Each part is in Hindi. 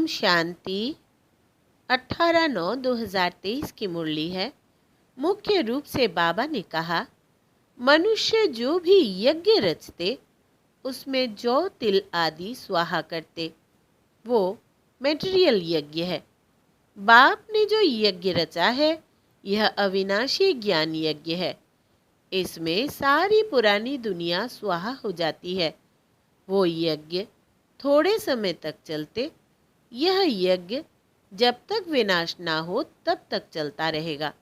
शांति 18/9/2023 की मुरली है। मुख्य रूप से बाबा ने कहा, मनुष्य जो भी यज्ञ रचते उसमें जौ तिल आदि स्वाहा करते, वो मेटेरियल यज्ञ है। बाप ने जो यज्ञ रचा है यह अविनाशी ज्ञान यज्ञ है। इसमें सारी पुरानी दुनिया स्वाहा हो जाती है। वो यज्ञ थोड़े समय तक चलते, यह यज्ञ जब तक विनाश ना हो तब तक चलता रहेगा।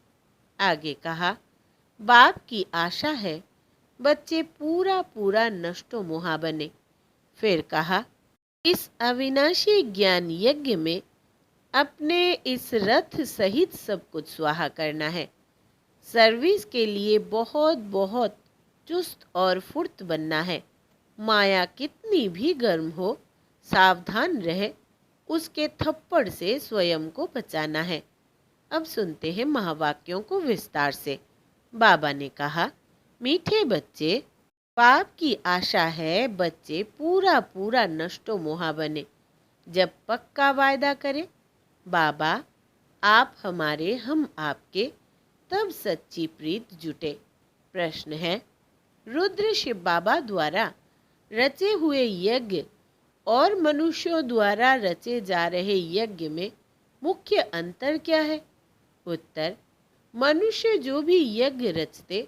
आगे कहा, बाप की आशा है बच्चे पूरा पूरा नष्टो मोहा बने। फिर कहा, इस अविनाशी ज्ञान यज्ञ में अपने इस रथ सहित सब कुछ स्वाहा करना है। सर्विस के लिए बहुत बहुत चुस्त और फुर्त बनना है। माया कितनी भी गर्म हो, सावधान रहे, उसके थप्पड़ से स्वयं को बचाना है। अब सुनते हैं महावाक्यों को विस्तार से। बाबा ने कहा, मीठे बच्चे, बाप की आशा है बच्चे पूरा पूरा नष्टो मोहा बने। जब पक्का वायदा करें, बाबा आप हमारे हम आपके, तब सच्ची प्रीत जुटे। प्रश्न है, रुद्र शिव बाबा द्वारा रचे हुए यज्ञ और मनुष्यों द्वारा रचे जा रहे यज्ञ में मुख्य अंतर क्या है? उत्तर, मनुष्य जो भी यज्ञ रचते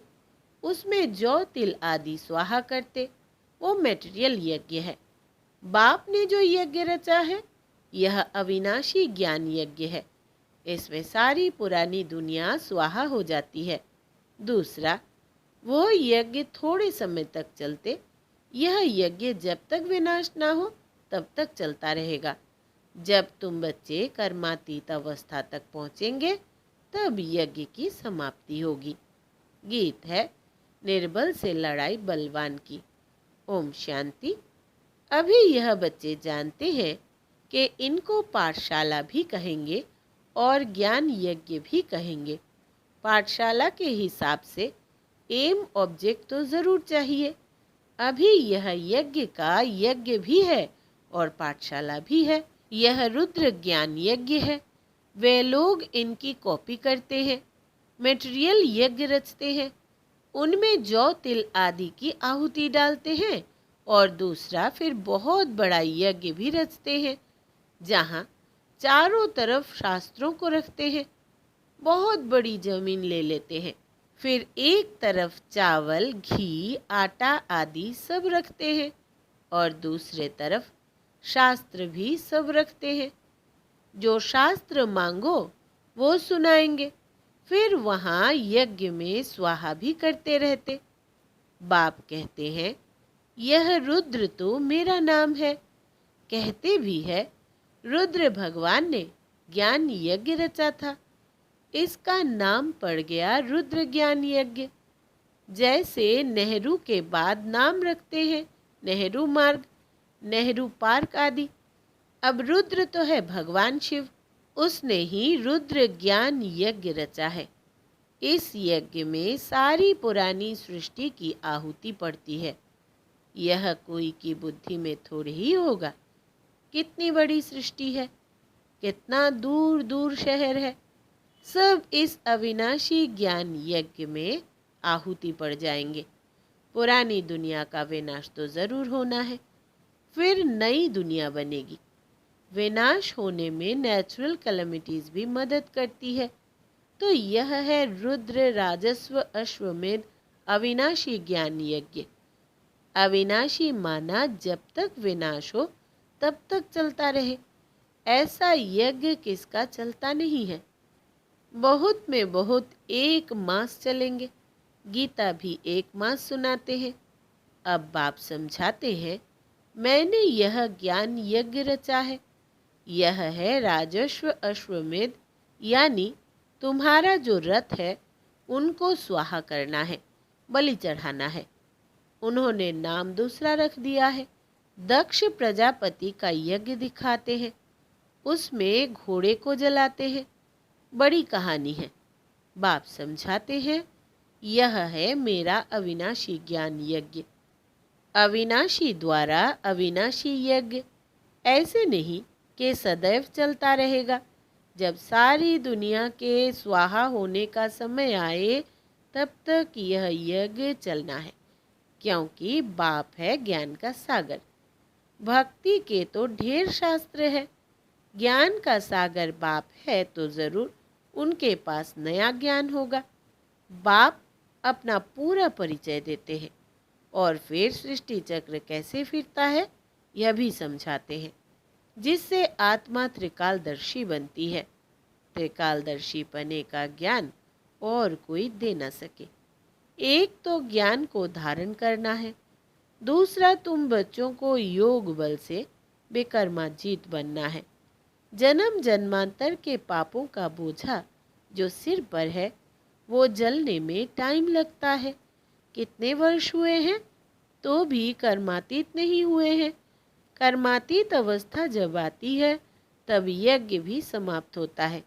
उसमें जौ तिल आदि स्वाहा करते, वो मेटेरियल यज्ञ है। बाप ने जो यज्ञ रचा है यह अविनाशी ज्ञान यज्ञ है। इसमें सारी पुरानी दुनिया स्वाहा हो जाती है। दूसरा, वो यज्ञ थोड़े समय तक चलते, यह यज्ञ जब तक विनाश ना हो तब तक चलता रहेगा। जब तुम बच्चे कर्मातीत अवस्था तक पहुँचेंगे तब यज्ञ की समाप्ति होगी। गीत है, निर्बल से लड़ाई बलवान की। ओम शांति। अभी यह बच्चे जानते हैं कि इनको पाठशाला भी कहेंगे और ज्ञान यज्ञ भी कहेंगे। पाठशाला के हिसाब से एम ऑब्जेक्ट तो ज़रूर चाहिए। अभी यह यज्ञ का यज्ञ भी है और पाठशाला भी है। यह रुद्र ज्ञान यज्ञ है। वे लोग इनकी कॉपी करते हैं, मेटेरियल यज्ञ रचते हैं, उनमें जौ तिल आदि की आहुति डालते हैं और दूसरा फिर बहुत बड़ा यज्ञ भी रचते हैं जहाँ चारों तरफ शास्त्रों को रखते हैं। बहुत बड़ी जमीन ले लेते हैं, फिर एक तरफ चावल घी आटा आदि सब रखते हैं और दूसरे तरफ शास्त्र भी सब रखते हैं। जो शास्त्र मांगो वो सुनाएंगे। फिर वहाँ यज्ञ में स्वाहा भी करते रहते। बाप कहते हैं, यह रुद्र तो मेरा नाम है। कहते भी है, रुद्र भगवान ने ज्ञान यज्ञ रचा था, इसका नाम पड़ गया रुद्र ज्ञान यज्ञ। जैसे नेहरू के बाद नाम रखते हैं नेहरू मार्ग, नेहरू पार्क आदि। अब रुद्र तो है भगवान शिव, उसने ही रुद्र ज्ञान यज्ञ रचा है। इस यज्ञ में सारी पुरानी सृष्टि की आहुति पड़ती है। यह कोई की बुद्धि में थोड़ी ही होगा। कितनी बड़ी सृष्टि है, कितना दूर दूर शहर है, सब इस अविनाशी ज्ञान यज्ञ में आहुति पड़ जाएंगे। पुरानी दुनिया का विनाश तो ज़रूर होना है, फिर नई दुनिया बनेगी। विनाश होने में नेचुरल कैलेमिटीज़ भी मदद करती है। तो यह है रुद्र राजस्व अश्वमेध अविनाशी ज्ञान यज्ञ। अविनाशी माना जब तक विनाश हो तब तक चलता रहे। ऐसा यज्ञ किसका चलता नहीं है। बहुत में बहुत 1 मास चलेंगे। गीता भी 1 मास सुनाते हैं। अब बाप समझाते हैं, मैंने यह ज्ञान यज्ञ रचा है। यह है राजस्व अश्वमेध, यानी तुम्हारा जो रथ है उनको स्वाहा करना है, बलि चढ़ाना है। उन्होंने नाम दूसरा रख दिया है। दक्ष प्रजापति का यज्ञ दिखाते हैं, उसमें घोड़े को जलाते हैं। बड़ी कहानी है। बाप समझाते हैं, यह है मेरा अविनाशी ज्ञान यज्ञ। अविनाशी द्वारा अविनाशी यज्ञ। ऐसे नहीं कि सदैव चलता रहेगा। जब सारी दुनिया के स्वाहा होने का समय आए तब तक यह यज्ञ चलना है, क्योंकि बाप है ज्ञान का सागर। भक्ति के तो ढेर शास्त्र है, ज्ञान का सागर बाप है तो जरूर उनके पास नया ज्ञान होगा। बाप अपना पूरा परिचय देते हैं और फिर सृष्टि चक्र कैसे फिरता है यह भी समझाते हैं, जिससे आत्मा त्रिकालदर्शी बनती है। त्रिकालदर्शी पने का ज्ञान और कोई दे न सके। एक तो ज्ञान को धारण करना है, दूसरा तुम बच्चों को योग बल से बेकर्माजीत बनना है। जन्म जन्मांतर के पापों का बोझा जो सिर पर है वो जलने में टाइम लगता है। कितने वर्ष हुए हैं तो भी कर्मातीत नहीं हुए हैं। कर्मातीत अवस्था जब आती है तब यज्ञ भी समाप्त होता है।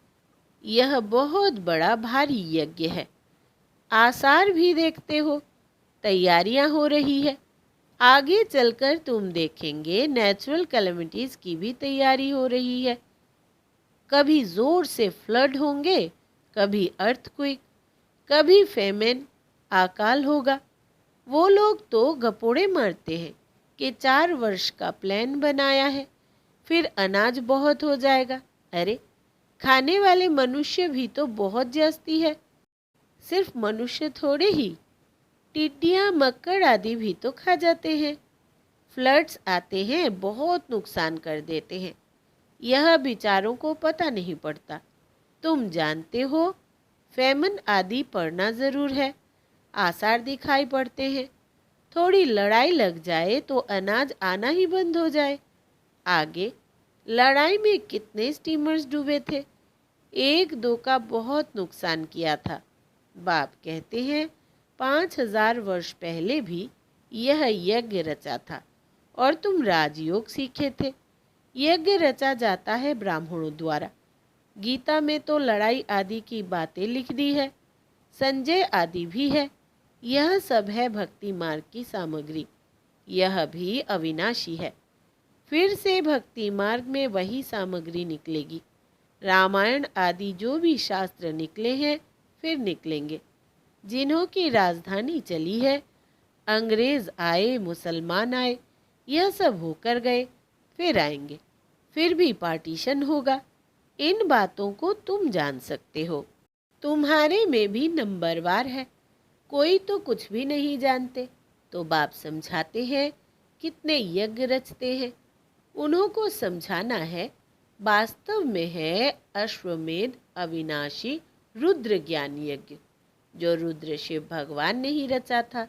यह बहुत बड़ा भारी यज्ञ है। आसार भी देखते हो, तैयारियां हो रही है। आगे चलकर तुम देखेंगे नेचुरल कैलेमिटीज की भी तैयारी हो रही है। कभी जोर से फ्लड होंगे, कभी अर्थक्वेक, कभी फेमेन, अकाल होगा। वो लोग तो गपोड़े मारते हैं कि 4 वर्ष का प्लान बनाया है, फिर अनाज बहुत हो जाएगा। अरे खाने वाले मनुष्य भी तो बहुत जास्ती है। सिर्फ मनुष्य थोड़े ही, टिड्डियाँ मक्कड़ आदि भी तो खा जाते हैं। फ्लड्स आते हैं, बहुत नुकसान कर देते हैं। यह बेचारों को पता नहीं पड़ता। तुम जानते हो फेमन आदि पड़ना जरूर है, आसार दिखाई पड़ते हैं। थोड़ी लड़ाई लग जाए तो अनाज आना ही बंद हो जाए। आगे लड़ाई में कितने स्टीमर्स डूबे थे, 1-2 का बहुत नुकसान किया था। बाप कहते हैं 5000 वर्ष पहले भी यह यज्ञ रचा था और तुम राजयोग सीखे थे। यज्ञ रचा जाता है ब्राह्मणों द्वारा। गीता में तो लड़ाई आदि की बातें लिख दी है, संजय आदि भी है। यह सब है भक्ति मार्ग की सामग्री। यह भी अविनाशी है। फिर से भक्ति मार्ग में वही सामग्री निकलेगी। रामायण आदि जो भी शास्त्र निकले हैं फिर निकलेंगे। जिन्हों की राजधानी चली है, अंग्रेज आए, मुसलमान आए, यह सब होकर गए, फिर आएंगे। फिर भी पार्टीशन होगा। इन बातों को तुम जान सकते हो। तुम्हारे में भी नंबरवार है। कोई तो कुछ भी नहीं जानते, तो बाप समझाते हैं कितने यज्ञ रचते हैं। उन्हों को समझाना है वास्तव में है अश्वमेध अविनाशी रुद्र ज्ञान यज्ञ, जो रुद्र शिव भगवान ने ही रचा था,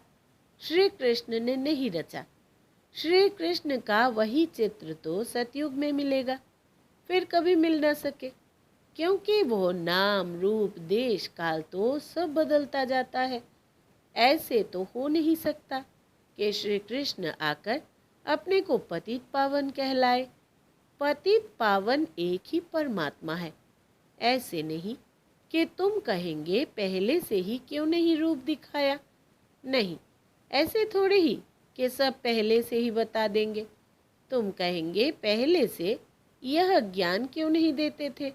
श्री कृष्ण ने नहीं रचा। श्री कृष्ण का वही चित्र तो सतयुग में मिलेगा, फिर कभी मिल न सके, क्योंकि वो नाम रूप देश काल तो सब बदलता जाता है। ऐसे तो हो नहीं सकता कि श्री कृष्ण आकर अपने को पतित पावन कहलाए। पतित पावन एक ही परमात्मा है। ऐसे नहीं कि तुम कहेंगे पहले से ही क्यों नहीं रूप दिखाया। नहीं, ऐसे थोड़े ही कि सब पहले से ही बता देंगे। तुम कहेंगे पहले से यह ज्ञान क्यों नहीं देते थे,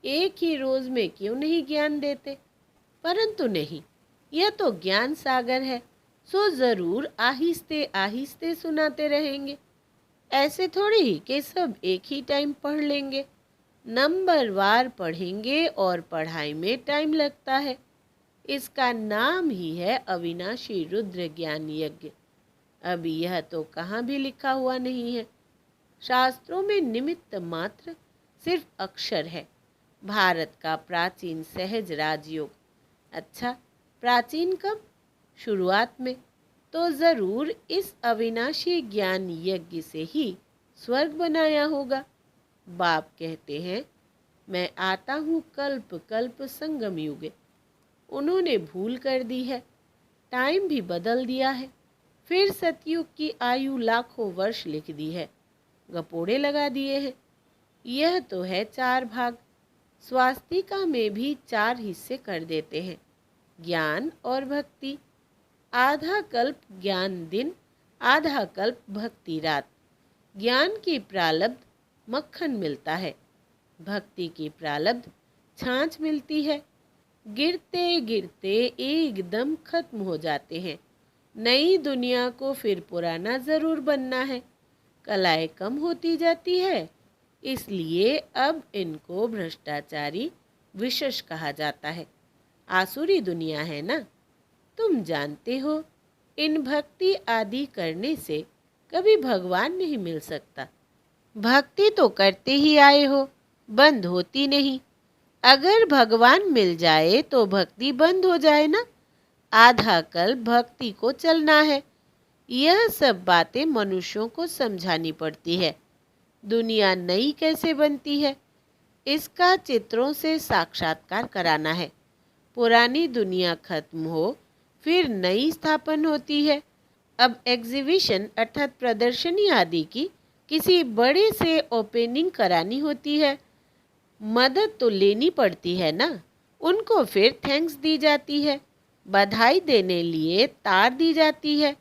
एक ही रोज में क्यों नहीं ज्ञान देते। परंतु नहीं, यह तो ज्ञान सागर है, सो जरूर आहिस्ते आहिस्ते सुनाते रहेंगे। ऐसे थोड़ी ही कि सब एक ही टाइम पढ़ लेंगे। नंबरवार पढ़ेंगे और पढ़ाई में टाइम लगता है। इसका नाम ही है अविनाशी रुद्र ज्ञान यज्ञ। अभी यह तो कहाँ भी लिखा हुआ नहीं है। शास्त्रों में निमित्त मात्र सिर्फ अक्षर है। भारत का प्राचीन सहज राजयोग। अच्छा, प्राचीन कब? शुरुआत में तो जरूर इस अविनाशी ज्ञान यज्ञ से ही स्वर्ग बनाया होगा। बाप कहते हैं मैं आता हूँ कल्प कल्प संगम युगे। उन्होंने भूल कर दी है, टाइम भी बदल दिया है। फिर सतयुग की आयु लाखों वर्ष लिख दी है, गपोड़े लगा दिए हैं। यह तो है 4 भाग। स्वास्तिका में भी 4 हिस्से कर देते हैं, ज्ञान और भक्ति। आधा कल्प ज्ञान दिन, आधा कल्प भक्ति रात। ज्ञान की प्रालब्ध मक्खन मिलता है, भक्ति की प्रारब्ध छाछ मिलती है। गिरते गिरते एकदम खत्म हो जाते हैं। नई दुनिया को फिर पुराना ज़रूर बनना है। कलाएं कम होती जाती है, इसलिए अब इनको भ्रष्टाचारी विशेष कहा जाता है। आसुरी दुनिया है ना, तुम जानते हो। इन भक्ति आदि करने से कभी भगवान नहीं मिल सकता। भक्ति तो करते ही आए हो, बंद होती नहीं। अगर भगवान मिल जाए तो भक्ति बंद हो जाए ना। आधा कल भक्ति को चलना है। यह सब बातें मनुष्यों को समझानी पड़ती है। दुनिया नई कैसे बनती है, इसका चित्रों से साक्षात्कार कराना है। पुरानी दुनिया खत्म हो, फिर नई स्थापन होती है। अब एग्जीबिशन अर्थात प्रदर्शनी आदि की किसी बड़े से ओपनिंग करानी होती है, मदद तो लेनी पड़ती है ना। उनको फिर थैंक्स दी जाती है, बधाई देने लिए तार दी जाती है।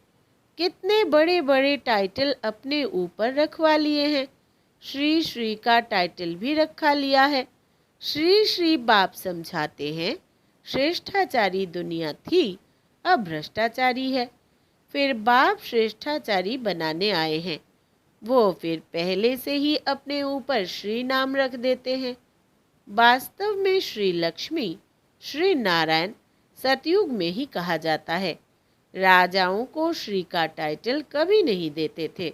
कितने बड़े बड़े टाइटल अपने ऊपर रखवा लिए हैं। श्री श्री का टाइटल भी रखा लिया है। श्री श्री बाप समझाते हैं, श्रेष्ठाचारी दुनिया थी, अब भ्रष्टाचारी है। फिर बाप श्रेष्ठाचारी बनाने आए हैं। वो फिर पहले से ही अपने ऊपर श्री नाम रख देते हैं। वास्तव में श्री लक्ष्मी, श्री नारायण सतयुग में ही कहा जाता है। राजाओं को श्री का टाइटल कभी नहीं देते थे।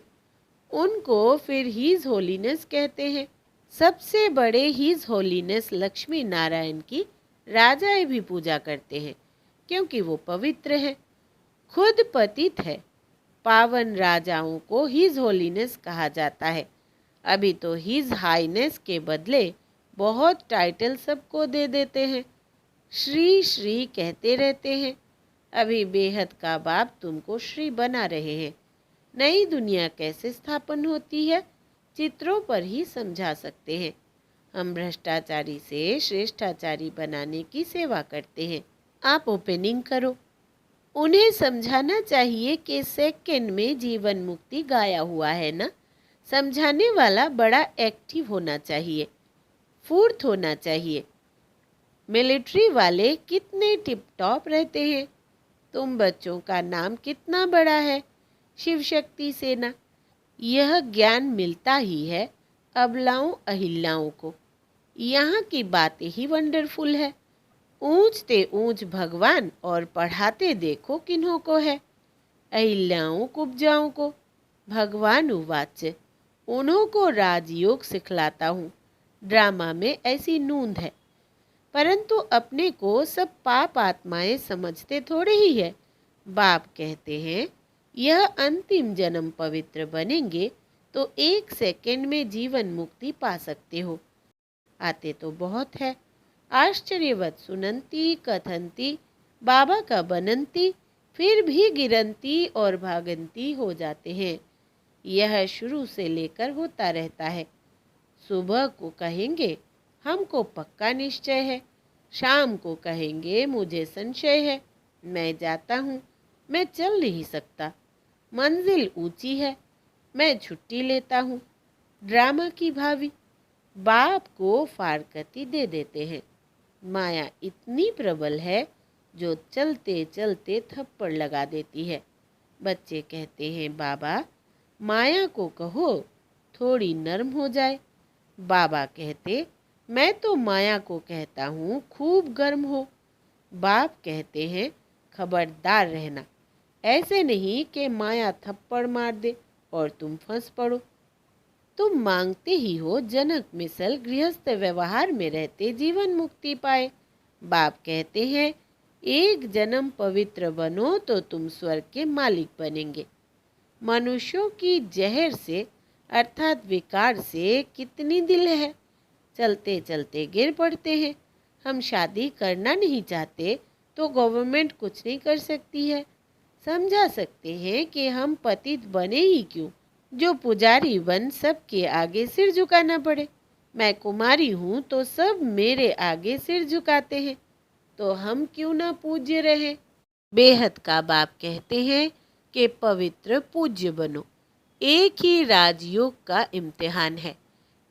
उनको फिर हीज होलीनेस कहते हैं। सबसे बड़े हीज होलीनेस लक्ष्मी नारायण की राजाएं भी पूजा करते हैं, क्योंकि वो पवित्र हैं। खुद पतित है। पावन राजाओं को हिज होलीनेस कहा जाता है। अभी तो हिज हाईनेस के बदले बहुत टाइटल सबको दे देते हैं। श्री श्री कहते रहते हैं। अभी बेहद का बाप तुमको श्री बना रहे हैं। नई दुनिया कैसे स्थापन होती है, चित्रों पर ही समझा सकते हैं। हम भ्रष्टाचारी से श्रेष्ठाचारी बनाने की सेवा करते हैं। आप ओपनिंग करो। उन्हें समझाना चाहिए कि सेकंड में जीवन मुक्ति गाया हुआ है ना। समझाने वाला बड़ा एक्टिव होना चाहिए, फुर्त होना चाहिए। मिलिट्री वाले कितने टिप टॉप रहते हैं। तुम बच्चों का नाम कितना बड़ा है, शिव शक्ति सेना। यह ज्ञान मिलता ही है अबलाओं अहिल्याओं को। यहाँ की बातें ही वंडरफुल है। ऊंचते ऊंच भगवान और पढ़ाते देखो किन्हों को है, अहिल्याओं कुब्जाओं को। भगवान उवाच, उन्हों को राजयोग सिखलाता हूँ। ड्रामा में ऐसी नूंद है, परंतु अपने को सब पाप आत्माएं समझते थोड़े ही है। बाप कहते हैं, यह अंतिम जन्म पवित्र बनेंगे तो 1 सेकंड में जीवन मुक्ति पा सकते हो। आते तो बहुत है। आश्चर्यवत सुनंती कथंती, बाबा का बनंती, फिर भी गिरंती और भागंती हो जाते हैं। यह शुरू से लेकर होता रहता है। सुबह को कहेंगे हमको पक्का निश्चय है, शाम को कहेंगे मुझे संशय है, मैं जाता हूँ, मैं चल नहीं सकता, मंजिल ऊंची है, मैं छुट्टी लेता हूँ। ड्रामा की भावी बाप को फारकती दे देते हैं। माया इतनी प्रबल है जो चलते चलते थप्पड़ लगा देती है। बच्चे कहते हैं, बाबा माया को कहो थोड़ी नरम हो जाए। बाबा कहते, मैं तो माया को कहता हूँ खूब गर्म हो। बाप कहते हैं, खबरदार रहना, ऐसे नहीं कि माया थप्पड़ मार दे और तुम फंस पड़ो। तुम मांगते ही हो जनक मिसल गृहस्थ व्यवहार में रहते जीवन मुक्ति पाए। बाप कहते हैं, एक जन्म पवित्र बनो तो तुम स्वर्ग के मालिक बनेंगे। मनुष्यों की जहर से अर्थात विकार से कितनी दिल है, चलते चलते गिर पड़ते हैं। हम शादी करना नहीं चाहते तो गवर्नमेंट कुछ नहीं कर सकती है। समझा सकते हैं कि हम पतित बने ही क्यों, जो पुजारी बन सबके आगे सिर झुकाना पड़े। मैं कुमारी हूँ तो सब मेरे आगे सिर झुकाते हैं, तो हम क्यों ना पूज्य रहे। बेहद का बाप कहते हैं कि पवित्र पूज्य बनो। एक ही राजयोग का इम्तिहान है।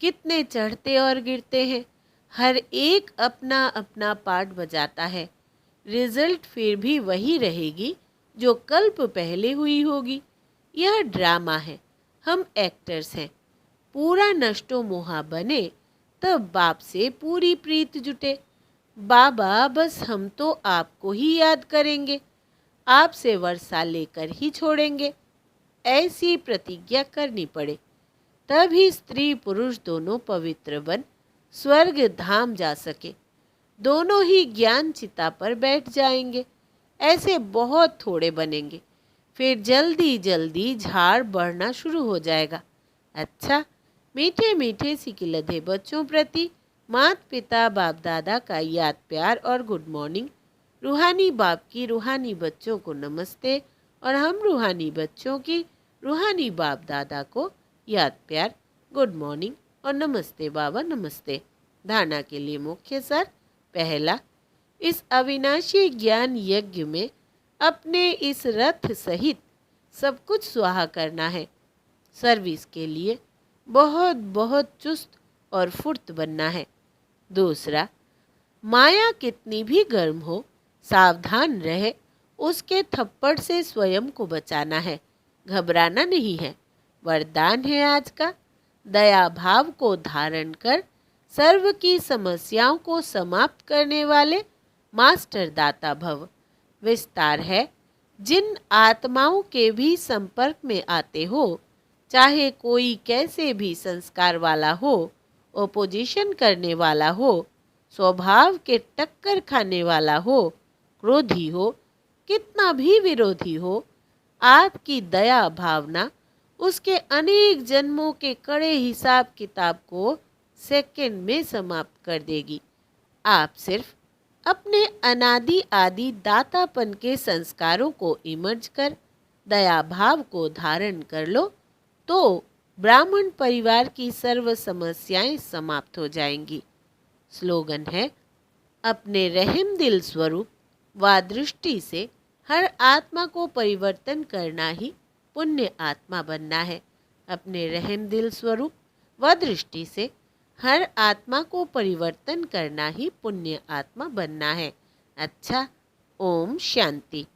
कितने चढ़ते और गिरते हैं, हर एक अपना अपना पार्ट बजाता है। रिजल्ट फिर भी वही रहेगी जो कल्प पहले हुई होगी। यह ड्रामा है, हम एक्टर्स हैं। पूरा नष्टो मोहा बने तब बाप से पूरी प्रीत जुटे। बाबा बस हम तो आपको ही याद करेंगे, आपसे वर्षा लेकर ही छोड़ेंगे, ऐसी प्रतिज्ञा करनी पड़े। तभी स्त्री पुरुष दोनों पवित्र बन स्वर्ग धाम जा सके। दोनों ही ज्ञान चिता पर बैठ जाएंगे। ऐसे बहुत थोड़े बनेंगे, फिर जल्दी जल्दी झाड़ बढ़ना शुरू हो जाएगा। अच्छा, मीठे मीठे सिकिलधे बच्चों प्रति माता पिता बाप दादा का याद प्यार और गुड मॉर्निंग। रूहानी बाप की रूहानी बच्चों को नमस्ते और हम रूहानी बच्चों की रूहानी बाप दादा को याद प्यार, गुड मॉर्निंग और नमस्ते बाबा नमस्ते। धारणा के लिए मुख्य सार। पहला, इस अविनाशी ज्ञान यज्ञ में अपने इस रथ सहित सब कुछ स्वाहा करना है। सर्विस के लिए बहुत बहुत चुस्त और फुर्त बनना है। दूसरा, माया कितनी भी गर्म हो, सावधान रहे, उसके थप्पड़ से स्वयं को बचाना है, घबराना नहीं है। वरदान है आज का, दया भाव को धारण कर सर्व की समस्याओं को समाप्त करने वाले मास्टर दाता भव। विस्तार है, जिन आत्माओं के भी संपर्क में आते हो, चाहे कोई कैसे भी संस्कार वाला हो, ओपोजिशन करने वाला हो, स्वभाव के टक्कर खाने वाला हो, क्रोधी हो, कितना भी विरोधी हो, आपकी दया भावना उसके अनेक जन्मों के कड़े हिसाब किताब को सेकंड में समाप्त कर देगी। आप सिर्फ अपने अनादि आदि दातापन के संस्कारों को इमर्ज कर दया भाव को धारण कर लो तो ब्राह्मण परिवार की सर्व समस्याएं समाप्त हो जाएंगी। स्लोगन है, अपने रहम दिल स्वरूप व दृष्टि से हर आत्मा को परिवर्तन करना ही पुण्य आत्मा बनना है। अपने रहम दिल स्वरूप व दृष्टि से हर आत्मा को परिवर्तन करना ही पुण्य आत्मा बनना है। अच्छा, ओम शांति।